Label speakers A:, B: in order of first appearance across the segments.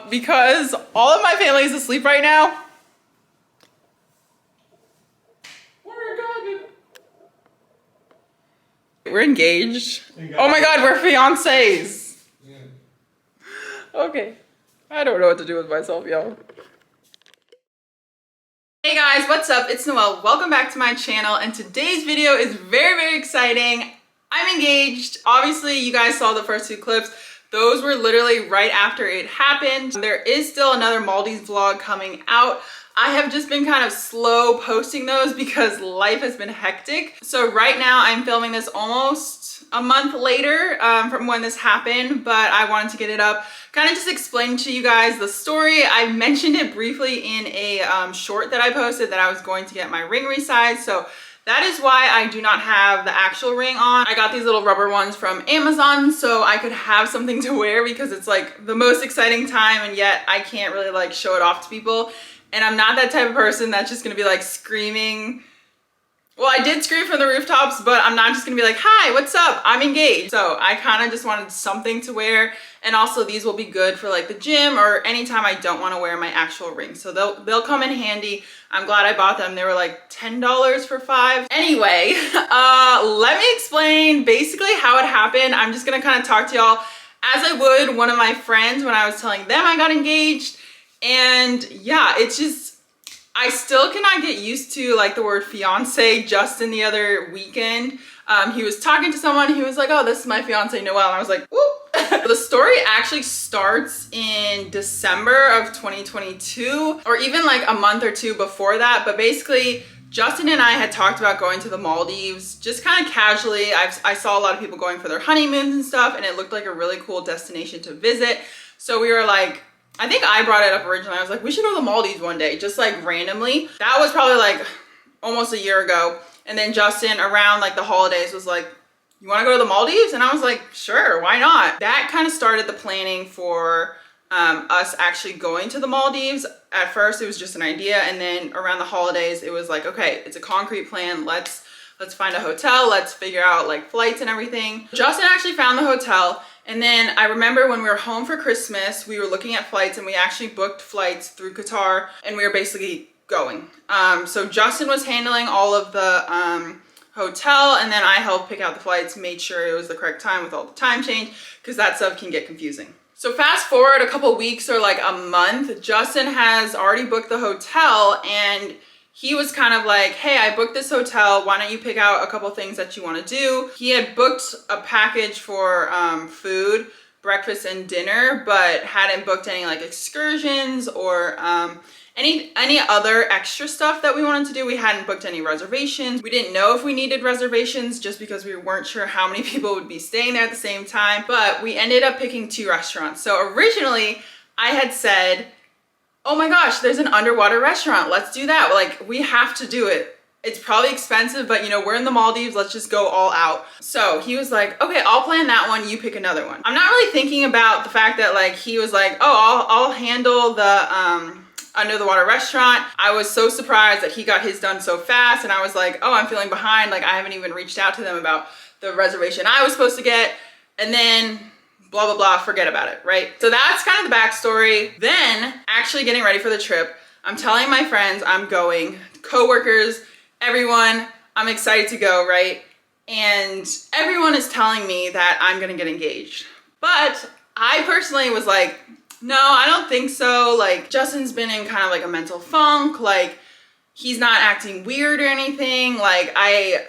A: Because all of my family is asleep right now. We're engaged. Oh my god, we're fiancés. Yeah. Okay. I don't know what to do with myself, y'all. Hey guys, what's up? It's Noelle. Welcome back to my channel, and today's video is very, very exciting. I'm engaged. Obviously, you guys saw the first two clips. Those were literally right after it happened. There is still another Maldives vlog coming out. I have just been kind of slow posting those because life has been hectic. So right now I'm filming this almost a month later from when this happened, but I wanted to get it up, kind of just explain to you guys the story. I mentioned it briefly in a short that I posted that I was going to get my ring resized. So that is why I do not have the actual ring on. I got these little rubber ones from Amazon so I could have something to wear because it's like the most exciting time, and yet I can't really like show it off to people. And I'm not that type of person that's just gonna be like screaming. Well, I did scream from the rooftops, but I'm not just gonna be like, hi, what's up? I'm engaged. So I kind of just wanted something to wear. And also these will be good for like the gym or anytime I don't wanna wear my actual ring. So they'll come in handy. I'm glad I bought them. They were like $10 for 5. Anyway, let me explain basically how it happened. I'm just gonna kind of talk to y'all as I would one of my friends when I was telling them I got engaged. And yeah, it's just, I still cannot get used to like the word fiance. Justin the other weekend, he was talking to someone, he was like, oh, this is my fiance Noelle. And I was like, whoop. The story actually starts in December of 2022, or even like a month or two before that. But basically, Justin and I had talked about going to the Maldives just kind of casually. I saw a lot of people going for their honeymoons and stuff, and it looked like a really cool destination to visit. So we were like, I think I brought it up originally. I was like, we should go to the Maldives one day, just like randomly. That was probably like almost a year ago. And then Justin around like the holidays was like, you want to go to the Maldives? And I was like, sure, why not? That kind of started the planning for us actually going to the Maldives. At first it was just an idea, and then around the holidays it was like, okay, it's a concrete plan. Let's find a hotel, let's figure out like flights and everything. Justin actually found the hotel. And then I remember when we were home for Christmas, we were looking at flights, and we actually booked flights through Qatar, and we were basically going. So Justin was handling all of the hotel, and then I helped pick out the flights, made sure it was the correct time with all the time change, because that stuff can get confusing. So fast forward a couple weeks or like a month, Justin has already booked the hotel, and he was kind of like, hey, I booked this hotel. Why don't you pick out a couple things that you want to do? He had booked a package for food, breakfast and dinner, but hadn't booked any like excursions or any other extra stuff that we wanted to do. We hadn't booked any reservations. We didn't know if we needed reservations just because we weren't sure how many people would be staying there at the same time. But we ended up picking 2 restaurants. So originally I had said, oh my gosh, there's an underwater restaurant. Let's do that. Like, we have to do it. It's probably expensive, but you know, we're in the Maldives. Let's just go all out. So he was like, okay, I'll plan that one. You pick another one. I'm not really thinking about the fact that like, he was like, oh, I'll handle the under the water restaurant. I was so surprised that he got his done so fast. And I was like, oh, I'm feeling behind. Like, I haven't even reached out to them about the reservation I was supposed to get. And then blah, blah, blah, forget about it, right? So that's kind of the backstory. Then actually getting ready for the trip, I'm telling my friends I'm going, coworkers, everyone, I'm excited to go, right? And everyone is telling me that I'm gonna get engaged. But I personally was like, no, I don't think so. Like, Justin's been in kind of like a mental funk. Like, he's not acting weird or anything. Like, I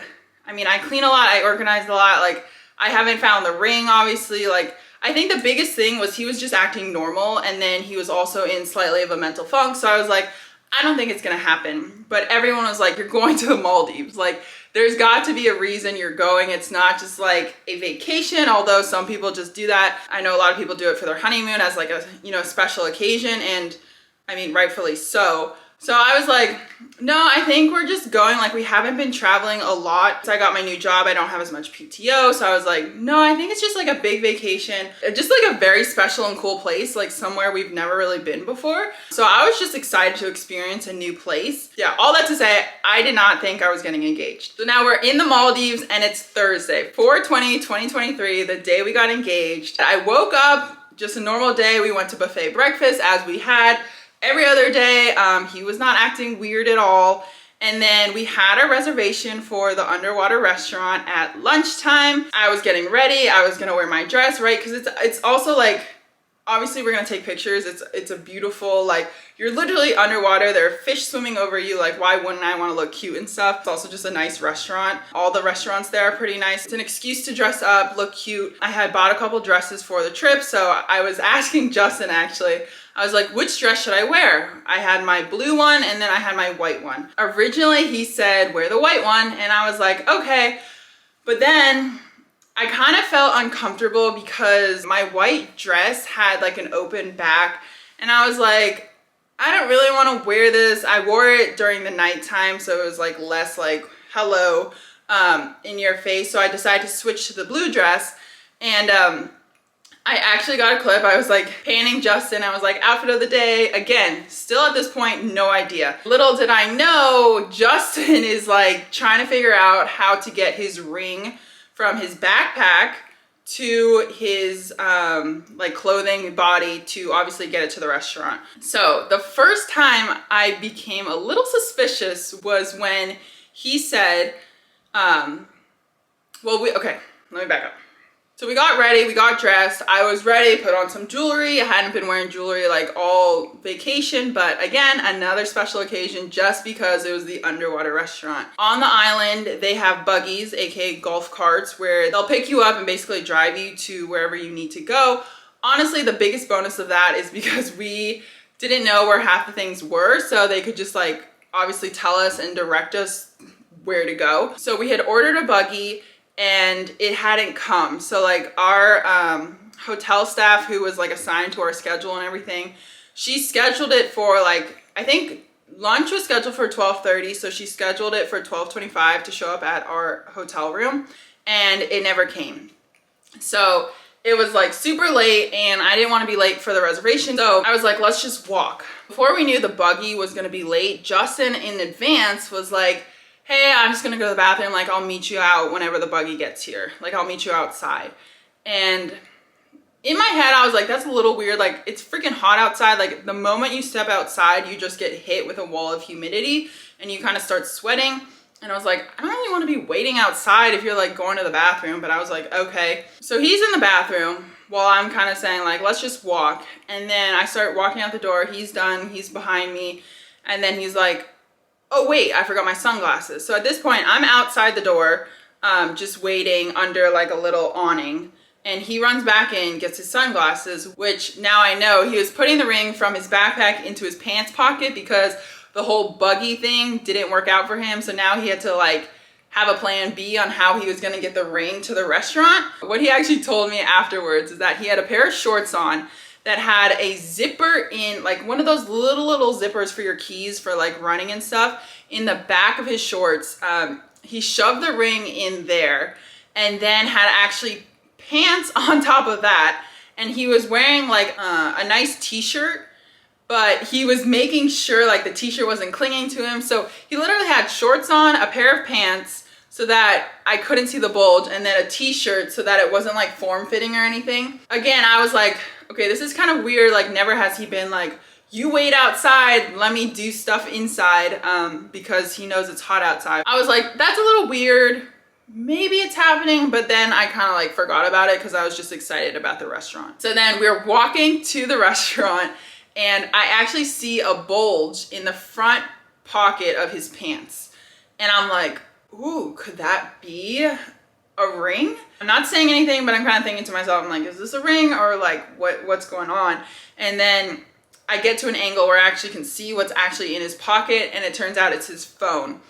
A: mean, I clean a lot, I organize a lot. Like, I haven't found the ring, obviously. Like, I think the biggest thing was he was just acting normal, and then he was also in slightly of a mental funk. So I was like, I don't think it's gonna happen. But everyone was like, you're going to the Maldives. Like, there's got to be a reason you're going. It's not just like a vacation, although some people just do that. I know a lot of people do it for their honeymoon as like a, you know, special occasion, and I mean, rightfully so. So I was like, no, I think we're just going. Like, we haven't been traveling a lot. So I got my new job. I don't have as much PTO. So I was like, no, I think it's just like a big vacation. Just like a very special and cool place, like somewhere we've never really been before. So I was just excited to experience a new place. Yeah, all that to say, I did not think I was getting engaged. So now we're in the Maldives, and it's Thursday, 4/20/2023, the day we got engaged. I woke up Just a normal day. We went to buffet breakfast as we had every other day. He was not acting weird at all. And then we had a reservation for the underwater restaurant at lunchtime. I was getting ready. I was gonna wear my dress, right? Because it's also like, obviously we're gonna take pictures. It's a beautiful, like, you're literally underwater. There are fish swimming over you. Like, why wouldn't I want to look cute and stuff? It's also just a nice restaurant. All the restaurants there are pretty nice. It's an excuse to dress up, look cute. I had bought a couple dresses for the trip, so I was asking Justin actually. I was like, which dress should I wear? I had my blue one and then I had my white one. Originally he said, wear the white one, and I was like, okay. But then I kind of felt uncomfortable because my white dress had like an open back, and I was like, I don't really want to wear this. I wore it during the nighttime, so it was like less like hello in your face. So I decided to switch to the blue dress, and I actually got a clip. I was like panning Justin. I was like, outfit of the day. Again, still at this point, no idea. Little did I know, Justin is like trying to figure out how to get his ring from his backpack to his like clothing body to obviously get it to the restaurant. So the first time I became a little suspicious was when he said, okay, let me back up. So we got ready, we got dressed. I was ready, put on some jewelry. I hadn't been wearing jewelry like all vacation, but again, another special occasion just because it was the underwater restaurant. On the island, they have buggies, aka golf carts, where they'll pick you up and basically drive you to wherever you need to go. Honestly, the biggest bonus of that is because we didn't know where half the things were, so they could just like obviously tell us and direct us where to go. So we had ordered a buggy and it hadn't come. So like our hotel staff who was like assigned to our schedule and everything, she scheduled it for like, I think lunch was scheduled for 12:30, so she scheduled it for 12:25 to show up at our hotel room, and it never came. So it was like super late and I didn't want to be late for the reservation. So I was like, let's just walk. Before we knew the buggy was gonna be late, Justin in advance was like, hey, I'm just gonna go to the bathroom, like I'll meet you out whenever the buggy gets here. Like I'll meet you outside. And in my head, I was like, that's a little weird. Like it's freaking hot outside. Like the moment you step outside, you just get hit with a wall of humidity and you kind of start sweating. And I was like, I don't really want to be waiting outside if you're like going to the bathroom, but I was like, okay. So he's in the bathroom while I'm kind of saying like, let's just walk. And then I start walking out the door. He's done, he's behind me. And then he's like, oh wait, I forgot my sunglasses. So at this point, I'm outside the door, just waiting under like a little awning. And he runs back in, gets his sunglasses, which now I know he was putting the ring from his backpack into his pants pocket because the whole buggy thing didn't work out for him. So now he had to like have a plan B on how he was gonna get the ring to the restaurant. What he actually told me afterwards is that he had a pair of shorts on that had a zipper in, like one of those little zippers for your keys for like running and stuff, in the back of his shorts. He shoved the ring in there and then had actually pants on top of that. And he was wearing like a nice t-shirt, but he was making sure like the t-shirt wasn't clinging to him. So he literally had shorts on, a pair of pants so that I couldn't see the bulge, and then a t-shirt so that it wasn't like form-fitting or anything. Again, I was like, okay, this is kind of weird. Like never has he been like, you wait outside, let me do stuff inside, because he knows it's hot outside. I was like, that's a little weird. Maybe it's happening, but then I kind of like forgot about it because I was just excited about the restaurant. So then we're walking to the restaurant and I actually see a bulge in the front pocket of his pants. And I'm like, ooh, could that be a ring? I'm not saying anything, but I'm kind of thinking to myself, I'm like, is this a ring or like what's going on? And then I get to an angle where I actually can see what's actually in his pocket, and it turns out it's his phone.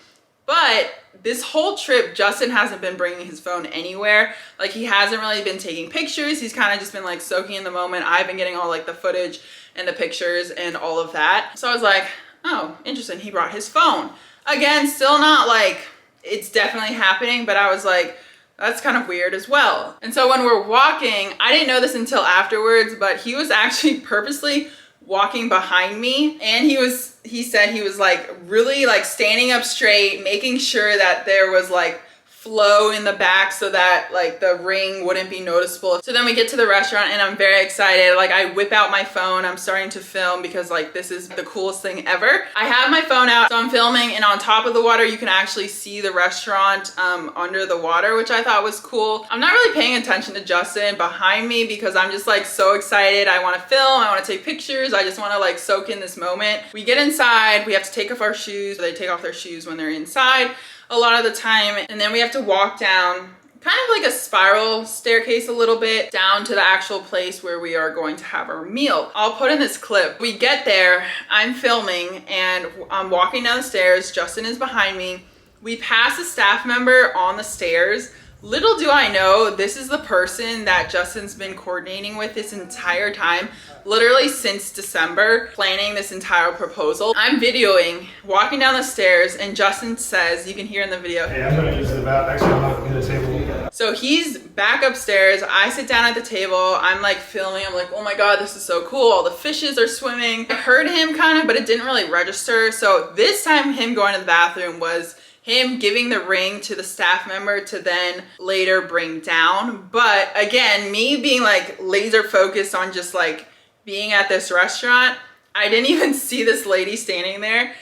A: But this whole trip, Justin hasn't been bringing his phone anywhere. Like he hasn't really been taking pictures. He's kind of just been like soaking in the moment. I've been getting all like the footage and the pictures and all of that. So I was like, oh, interesting. He brought his phone. Again, still not like it's definitely happening, but I was like, that's kind of weird as well. And so when we're walking, I didn't know this until afterwards, but he was actually purposely walking behind me, and he said he was like really like standing up straight, making sure that there was like flow in the back so that like the ring wouldn't be noticeable. So then we get to the restaurant and I'm very excited. Like I whip out my phone, I'm starting to film because like this is the coolest thing ever. I have my phone out, so I'm filming, and on top of the water you can actually see the restaurant under the water, which I thought was cool. I'm not really paying attention to Justin behind me because I'm just like so excited. I want to film, I want to take pictures, I just want to like soak in this moment. We get inside, we have to take off our shoes. They take off their shoes when they're inside a lot of the time, and then we have to walk down kind of like a spiral staircase a little bit down to the actual place where we are going to have our meal. I'll put in this clip. We get there, I'm filming, and I'm walking down the stairs. Justin is behind me. We pass a staff member on the stairs. Little do I know, this is the person that Justin's been coordinating with this entire time, literally since December, planning this entire proposal. I'm videoing, walking down the stairs, and Justin says, you can hear in the video,
B: "Hey, I'm gonna use the bathroom. Actually, I'm gonna get a table."
A: So he's back upstairs. I sit down at the table. I'm like filming. I'm like, oh my God, this is so cool. All the fishes are swimming. I heard him kind of, but it didn't really register. So this time him going to the bathroom was him giving the ring to the staff member to then later bring down. But again, me being like laser focused on just like being at this restaurant, I didn't even see this lady standing there.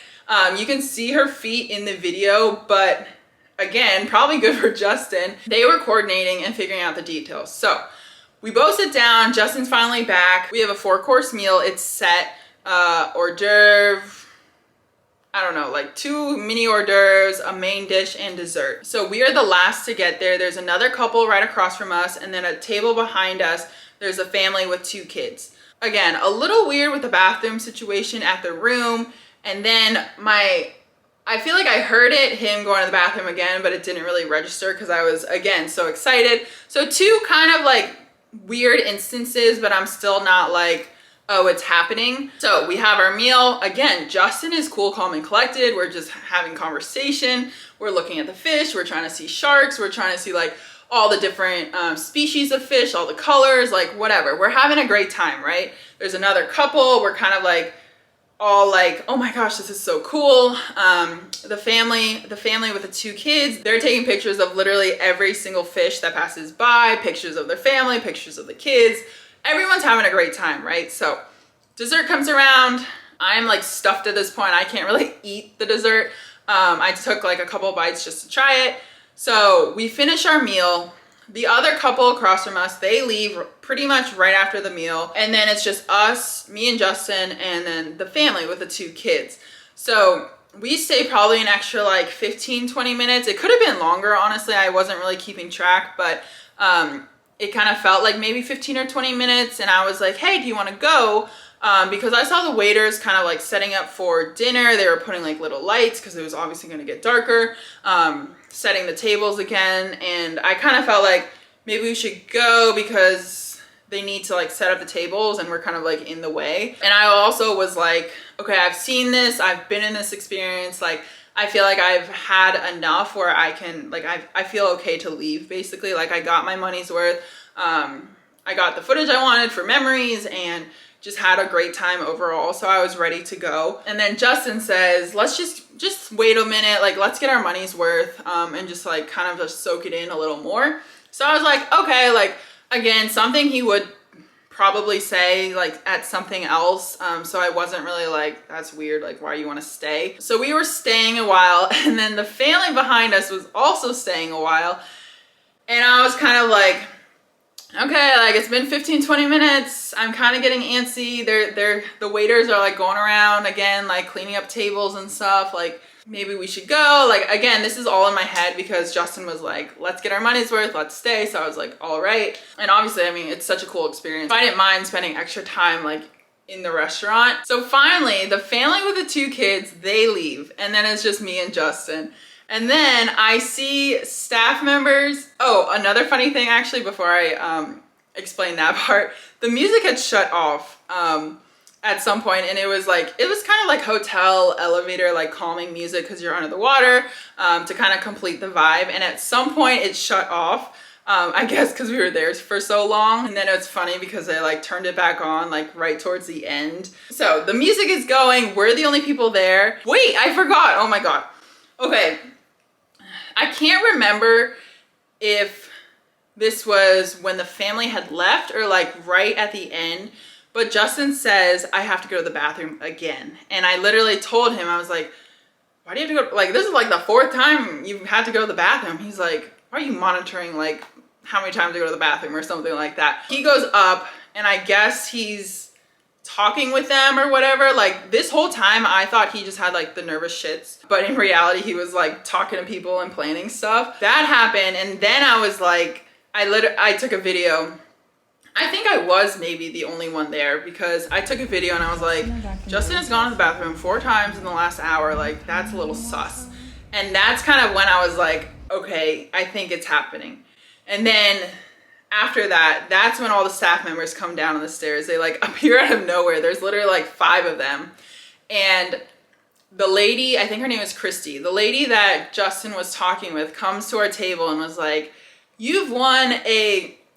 A: You can see her feet in the video, but again, probably good for Justin. They were coordinating and figuring out the details. So we both sit down, Justin's finally back. We have a 4-course meal. It's set, hors d'oeuvre, I don't know, like 2 mini hors d'oeuvres, a main dish, and dessert. So we are the last to get there. There's another couple right across from us, and then a table behind us, there's a family with 2 kids. Again, a little weird with the bathroom situation at the room. And then I feel like I heard it, him going to the bathroom again, but it didn't really register because I was, again, so excited. So 2 kind of like weird instances, but I'm still not like, oh, it's happening. So we have our meal. Again, Justin is cool, calm, and collected. We're just having conversation. We're looking at the fish. We're trying to see sharks. We're trying to see like all the different species of fish, all the colors, like whatever. We're having a great time, right? There's another couple. We're kind of like all like, oh my gosh, this is so cool. The family with the 2 kids, they're taking pictures of literally every single fish that passes by, pictures of their family, pictures of the kids. Everyone's having a great time, right? So dessert comes around. I'm like stuffed at this point. I can't really eat the dessert. I took like a couple bites just to try it. So we finish our meal. The other couple across from us, they leave pretty much right after the meal. And then it's just us, me and Justin, and then the family with the 2 kids. So we stay probably an extra like 15, 20 minutes. It could have been longer, honestly. I wasn't really keeping track, but it kind of felt like maybe 15 or 20 minutes. And I was like, hey, do you want to go? Because I saw the waiters kind of like setting up for dinner. They were putting like little lights because it was obviously going to get darker, setting the tables again. And I kind of felt like maybe we should go because they need to like set up the tables and we're kind of like in the way. And I also was like, okay, I've seen this. I've been in this experience. Like, I feel like I've had enough where I can, like, I feel okay to leave, basically. Like, I got my money's worth. I got the footage I wanted for memories and just had a great time overall. So I was ready to go. And then Justin says, let's just wait a minute. Like, let's get our money's worth and just like kind of just soak it in a little more. So I was like, okay, like, again, something he would probably say like at something else. So I wasn't really like, that's weird, like why do you want to stay? So we were staying a while, and then the family behind us was also staying a while. And I was kind of like, okay, like it's been 15-20 minutes. I'm kind of getting antsy. The waiters are like going around again, like cleaning up tables and stuff. Like, maybe we should go. Like, again, this is all in my head because Justin was like, let's get our money's worth, let's stay. So I was like, all right. And obviously, I mean, it's such a cool experience. I didn't mind spending extra time like in the restaurant. So finally, the family with the 2 kids, they leave. And then it's just me and Justin. And then I see staff members. Oh, another funny thing actually, before I explain that part, the music had shut off at some point, and it was kind of like hotel elevator, like calming music because you're under the water to kind of complete the vibe. And at some point it shut off, I guess because we were there for so long. And then it's funny because they like turned it back on like right towards the end. So the music is going, we're the only people there. Wait, I forgot, oh my God. Okay, I can't remember if this was when the family had left or like right at the end, but Justin says, I have to go to the bathroom again. And I literally told him, I was like, why do you have to go? Like, this is like the 4th time you've had to go to the bathroom. He's like, why are you monitoring like how many times to go to the bathroom or something like that? He goes up and I guess he's talking with them or whatever. Like this whole time I thought he just had like the nervous shits, but in reality he was like talking to people and planning stuff. That happened, and then I was like, I took a video. I think I was maybe the only one there because I took a video and I was like, Justin has gone to the bathroom 4 times in the last hour. Like that's a little sus. And that's kind of when I was like, okay, I think it's happening. And then after that, that's when all the staff members come down on the stairs. They like appear out of nowhere. There's literally like 5 of them. And the lady, I think her name is Christy, the lady that Justin was talking with comes to our table and was like, you've won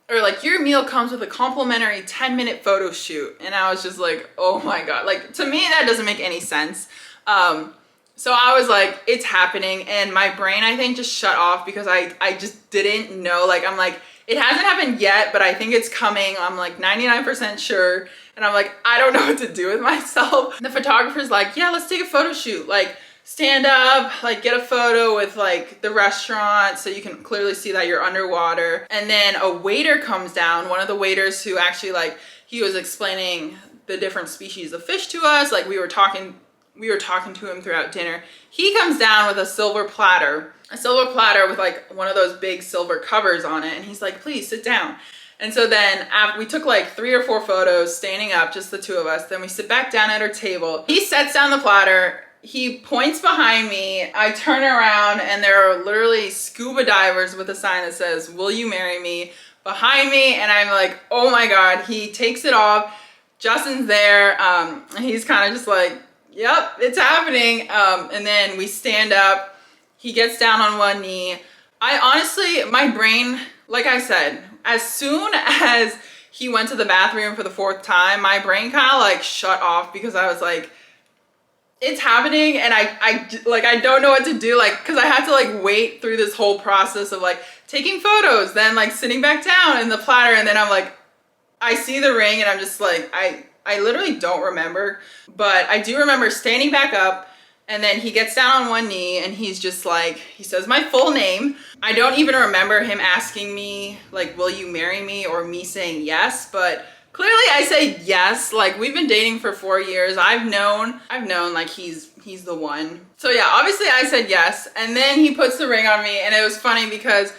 A: or like your meal comes with a complimentary 10-minute photo shoot. And I was just like, oh my God. Like to me, that doesn't make any sense. So I was like, it's happening. And my brain, I think, just shut off because I just didn't know. Like, I'm like, it hasn't happened yet, but I think it's coming. I'm like 99% sure. And I'm like, I don't know what to do with myself. The photographer's like, yeah, let's take a photo shoot. Like stand up, like get a photo with like the restaurant so you can clearly see that you're underwater. And then a waiter comes down, one of the waiters who actually like, he was explaining the different species of fish to us. Like we were talking to him throughout dinner. He comes down with a silver platter with like one of those big silver covers on it. And he's like, please sit down. And so then we took like 3 or 4 photos standing up, just the 2 of us. Then we sit back down at our table. He sets down the platter. He points behind me. I turn around and there are literally scuba divers with a sign that says, will you marry me? Behind me. And I'm like, oh my God. He takes it off. Justin's there. And he's kind of just like, yep, it's happening. And then we stand up. He gets down on one knee. I honestly, my brain, like I said, as soon as he went to the bathroom for the 4th time, my brain kind of like shut off because I was like, it's happening. And I don't know what to do. Like, cause I had to like wait through this whole process of like taking photos, then like sitting back down in the platter. And then I'm like, I see the ring and I'm just like, I literally don't remember, but I do remember standing back up and then he gets down on one knee and he's just like, he says my full name. I don't even remember him asking me like, will you marry me, or me saying yes, but clearly I say yes. Like we've been dating for 4 years. I've known like he's the one. So yeah, obviously I said yes. And then he puts the ring on me, and it was funny because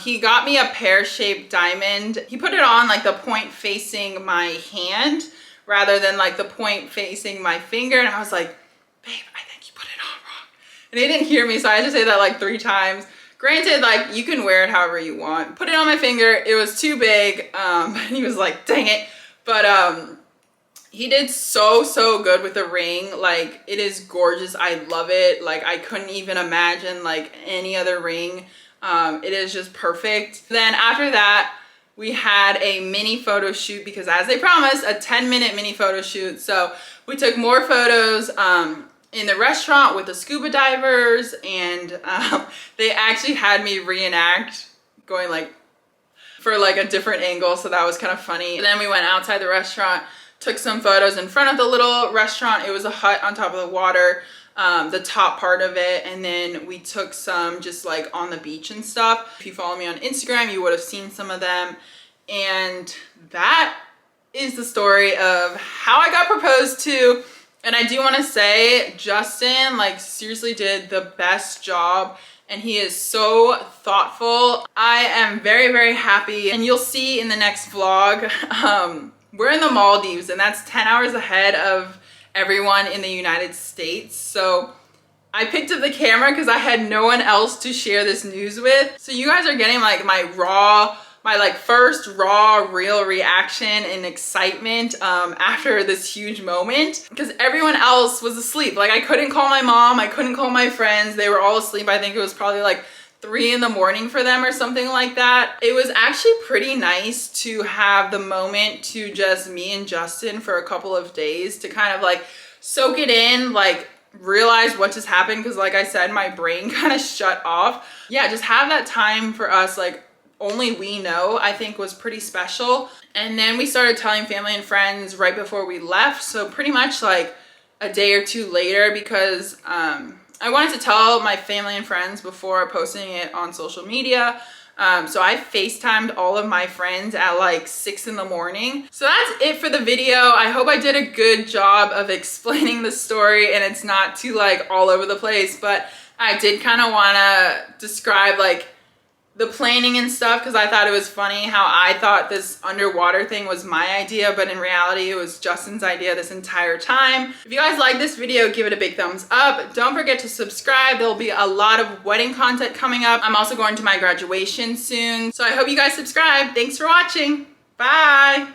A: he got me a pear-shaped diamond. He put it on like the point facing my hand rather than like the point facing my finger. And I was like, babe, I think you put it on wrong. And he didn't hear me, so I had to say that like 3 times. Granted, like you can wear it however you want. Put it on my finger. It was too big. He was like, dang it. But he did so good with the ring. Like it is gorgeous. I love it. Like I couldn't even imagine like any other ring. It is just perfect. Then after that, we had a mini photo shoot because, as they promised, a 10-minute mini photo shoot. So we took more photos in the restaurant with the scuba divers, and they actually had me reenact going like for like a different angle. So that was kind of funny. And then we went outside the restaurant, took some photos in front of the little restaurant. It was a hut on top of the water, the top part of it. And then we took some just like on the beach and stuff. If you follow me on Instagram, you would have seen some of them. And that is the story of how I got proposed to. And I do want to say, Justin like seriously did the best job, and he is so thoughtful. I am very happy, and you'll see in the next vlog, we're in the Maldives, and that's 10 hours ahead of everyone in the United States. So I picked up the camera because I had no one else to share this news with. So you guys are getting like my first raw real reaction and excitement after this huge moment, because everyone else was asleep. Like I couldn't call my mom, I couldn't call my friends. They were all asleep. I think it was probably like 3 in the morning for them or something like that. It was actually pretty nice to have the moment to just me and Justin for a couple of days to kind of like soak it in, like realize what just happened, because like I said, my brain kind of shut off. Yeah, just have that time for us, like only we know, I think was pretty special. And then we started telling family and friends right before we left, so pretty much like a day or two later, because I wanted to tell my family and friends before posting it on social media. So I FaceTimed all of my friends at like 6 in the morning. So that's it for the video. I hope I did a good job of explaining the story and it's not too like all over the place, but I did kind of want to describe like the planning and stuff, because I thought it was funny how I thought this underwater thing was my idea, but in reality it was Justin's idea this entire time. If you guys like this video, give it a big thumbs up. Don't forget to subscribe. There'll be a lot of wedding content coming up. I'm also going to my graduation soon, so I hope you guys subscribe. Thanks for watching. Bye.